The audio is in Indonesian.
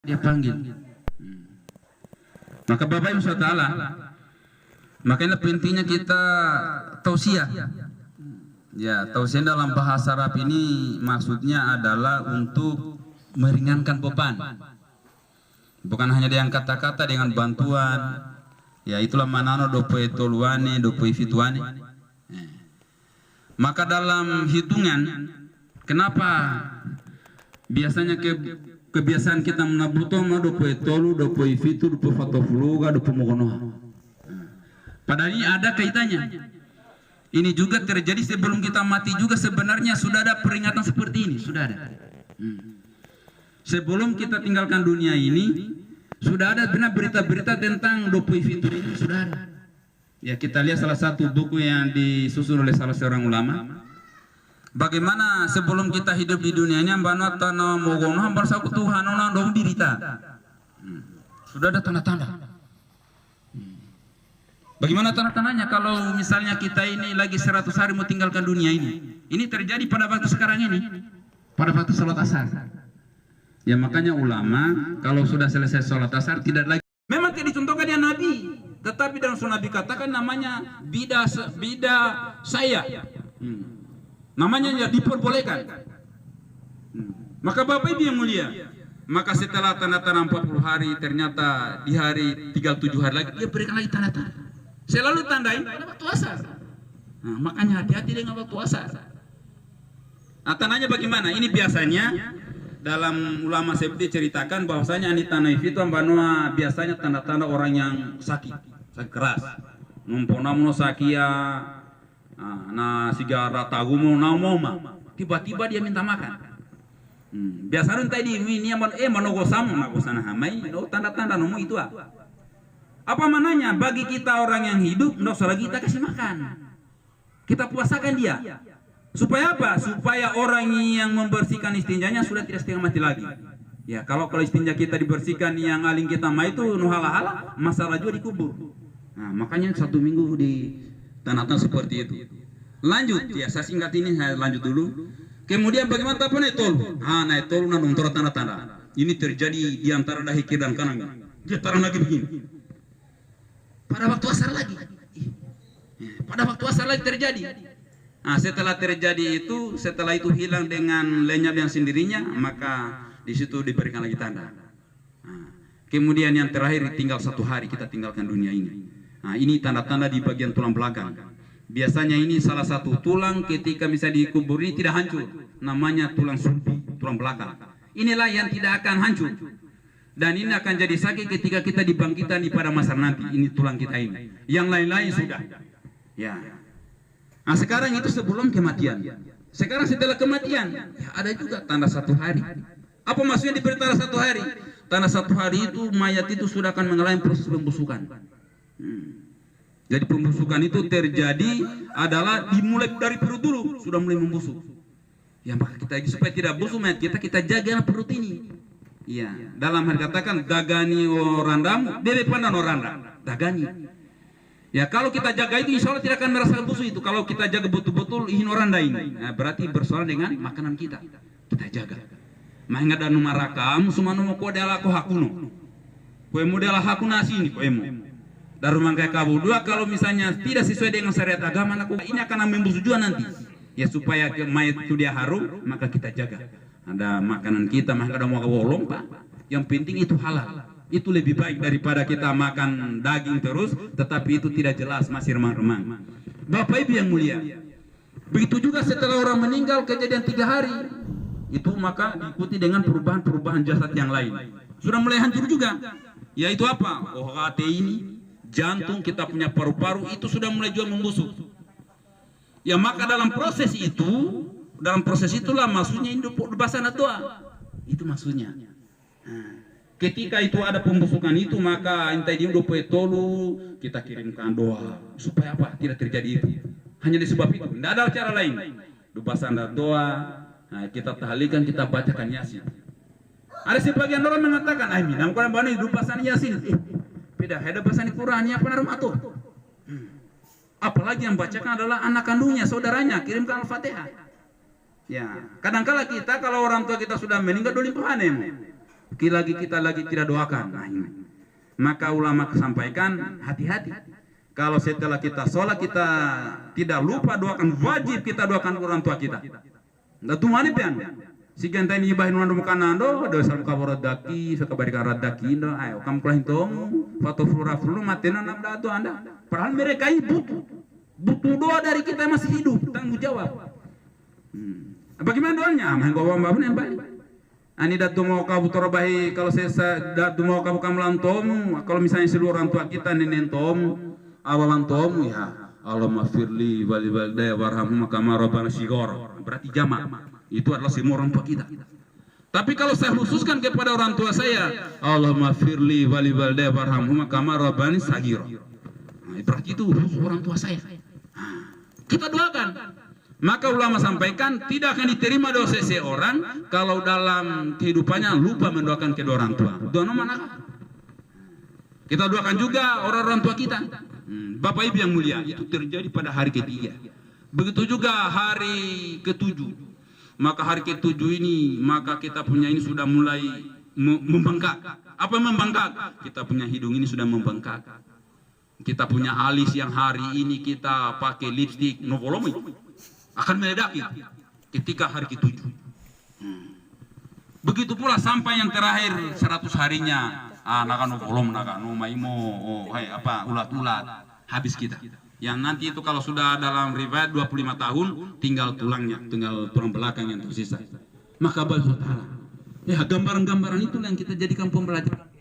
dia panggil. Maka Bapak Ibu Saudara, makanya pentingnya kita tausiah. Ya, tausiah dalam bahasa Arab ini maksudnya adalah untuk meringankan beban. Bukan hanya dengan kata-kata, dengan bantuan. Ya, itulah manano dopoe toluane, dopoe fituane. Maka dalam hitungan, kenapa biasanya kebiasaan kita menabutoma dopoe tolu, dopoe fitu, dopoe fatofuluga, dopoe mogonoha. Padahal ini ada kaitannya. Ini juga terjadi sebelum kita mati juga sebenarnya sudah ada peringatan seperti ini, sudah ada. Sebelum kita tinggalkan dunia ini, sudah ada benar berita-berita tentang dopoe fitu ini sudah ada. Ya, kita lihat salah satu buku yang disusun oleh salah seorang ulama. Bagaimana sebelum kita hidup di dunia ini, ambana tanah mogono hambar saku Tuhan ona dong dirita. Sudah ada tanda-tanda. Bagaimana tanda-tandanya kalau misalnya kita ini lagi 100 hari mau tinggalkan dunia ini? Ini terjadi pada waktu sekarang ini, pada waktu sholat asar. Ya makanya ulama kalau sudah selesai sholat asar tidak lagi. Memang tidak dicontohkan ya Nabi, tetapi dalam sunnah Nabi katakan namanya bida saya. Namanya ya diperbolehkan. Maka Bapak Ibu yang mulia, maka setelah tanda-tanda 40 hari ternyata di hari 37 hari lagi dia berikan lagi tanda-tanda. Selalu tandain pada waktu asar. Nah, makanya hati-hati dengan waktu asar. Nah, tandanya bagaimana? Ini biasanya dalam ulama seperti ceritakan bahwasanya ini tanah itu ambanoa biasanya tanda-tanda orang yang sakit keras. Numponamuno sakia, nah sigara tagumo naumoma. Tiba-tiba dia minta makan. Biasanya tadi ini manogosamu nagosana hamai, tanda-tanda nomo itu apa mananya bagi kita orang yang hidup, nggak usah lagi kita kasih makan. Kita puasakan dia. Supaya apa? Supaya orang yang membersihkan istinjanya sudah tidak setengah mati lagi. Ya, kalau istinja kita dibersihkan yang aling kita mah itu nuhala-hala, masalah juga dikubur. Nah, makanya 1 minggu di tanah-tanah seperti itu. Lanjut, ya saya singkat ini, saya lanjut dulu. Kemudian bagaimana apa naitol? Naitol nanti tanda-tanda. Ini terjadi di antara dahi kiri dan kanan. Dia tarang lagi begini. Pada waktu asar lagi. Pada waktu asar lagi terjadi. Nah, setelah terjadi itu, setelah itu hilang dengan lenyap yang sendirinya, maka di situ diberikan lagi tanda. Nah, kemudian yang terakhir tinggal 1 hari kita tinggalkan dunia ini. Nah, ini tanda-tanda di bagian tulang belakang. Biasanya ini salah satu tulang ketika misalnya dikubur ini tidak hancur. Namanya tulang sulbi, tulang belakang. Inilah yang tidak akan hancur. Dan ini akan jadi sakit ketika kita dibangkitkan di pada masa nanti. Ini tulang kita ini. Yang lain-lain sudah. Ya. Nah sekarang itu sebelum kematian. Sekarang setelah kematian, ya ada juga tanda 1 hari. Apa maksudnya diberi tanda 1 hari? Tanda 1 hari itu mayat itu sudah akan mengalami proses pembusukan. Jadi pembusukan itu terjadi adalah dimulai dari perut dulu sudah mulai membusuk. Ya maka kita supaya tidak busuk mayat kita jaga perut ini. Iya, dalam hal katakan dagani orandam, bebe pandan orandam, dagani. Ya kalau kita jaga itu insya Allah tidak akan merasakan busuk itu. Kalau kita jaga betul-betul ihin oranda ini, nah, berarti bersoal dengan makanan kita jaga. Mahinga dan numarakam, sumanu mo kode ala ko hakuno, kue model hakun nasi ini koemo. Darumang kayak kabu dua kalau misalnya tidak sesuai dengan syariat agama, ini akan membusuk juga nanti. Ya supaya mayat itu dia harum, maka kita jaga. Ada makanan kita, maka ada mau wolong pak. Yang penting itu halal. Itu lebih baik daripada kita makan daging terus, tetapi itu tidak jelas masih remang-remang. Bapak Ibu yang mulia, begitu juga setelah orang meninggal kejadian 3 hari, itu maka diikuti dengan perubahan-perubahan jasad yang lain. Sudah mulai hancur juga. Yaitu apa? OHT ini, jantung kita punya paru-paru itu sudah mulai juga membusuk. Ya maka dalam proses itulah maksudnya hidup basana doa. Itu maksudnya. Nah, ketika itu ada pembusukan itu maka entai di dopoe tolu kita kirimkan doa supaya apa? Tidak terjadi itu. Hanya disebab itu. Tidak ada cara lain. Basana doa, nah, kita tahlikan, kita bacakan Yasin. Ada sebagian orang mengatakan, "Amin, namanya bani basana Yasin." Beda, ada basana Quran apa narum atuh. Apalagi yang bacakan adalah anak kandungnya, saudaranya, kirimkan Al-Fatihah. Ya, kadangkala kita kalau orang tua kita sudah meninggal dulu panem. kita lagi tidak doakan. Nah, ini. Maka ulama sampaikan hati-hati. Kalau setelah kita sholat kita tidak lupa doakan, wajib kita doakan orang tua kita. Nggak tuh mana pian? Si genta ini ibahin orang makanan do, dosa kabar daki, sekabarikan radaki do. Ayo kamu kelahin tom, foto flora flu matena nabda tu anda. Padahal mereka butuh doa dari kita yang masih hidup, tanggung jawab. Bagaimana doanya? Main gawang babu yang baik. Ani datu mau kabu torobahi kalau saya datu mau kabu kamlantom, kalau misalnya seluruh orang tua kita nenentom, awalantom ya. Allahumma firli wali walidayya warhamhuma kama rabbana shighar. Berarti jamak. Itu adalah semua orang tua kita. Tapi kalau saya khususkan kepada orang tua saya, Allahumma firli wali walidayya warhamhuma kama rabbani shaghira. Nah, berarti itu orang tua saya. Kita doakan. Maka ulama sampaikan tidak akan diterima doa seseorang kalau dalam kehidupannya lupa mendoakan kedua orang tua. Doa mana? Kita doakan juga orang-orang tua kita. Bapak Ibu yang mulia, itu terjadi pada hari ketiga. Begitu juga hari ketujuh. Maka hari ketujuh ini, maka kita punya ini sudah mulai membengkak. Apa membengkak? Kita punya hidung ini sudah membengkak. Kita punya alis yang hari ini kita pakai lipstik novolomi akan meledak ketika hari ketujuh. Begitu pula sampai yang terakhir 100 harinya. Nakano kolom, nakano maimo, ulat-ulat habis kita. Yang nanti itu kalau sudah dalam riwayat 25 tahun tinggal tulangnya, tinggal tulang belakang yang tersisa. Maka Allah Ta'ala, ya gambaran-gambaran itu yang kita jadikan pembelajaran.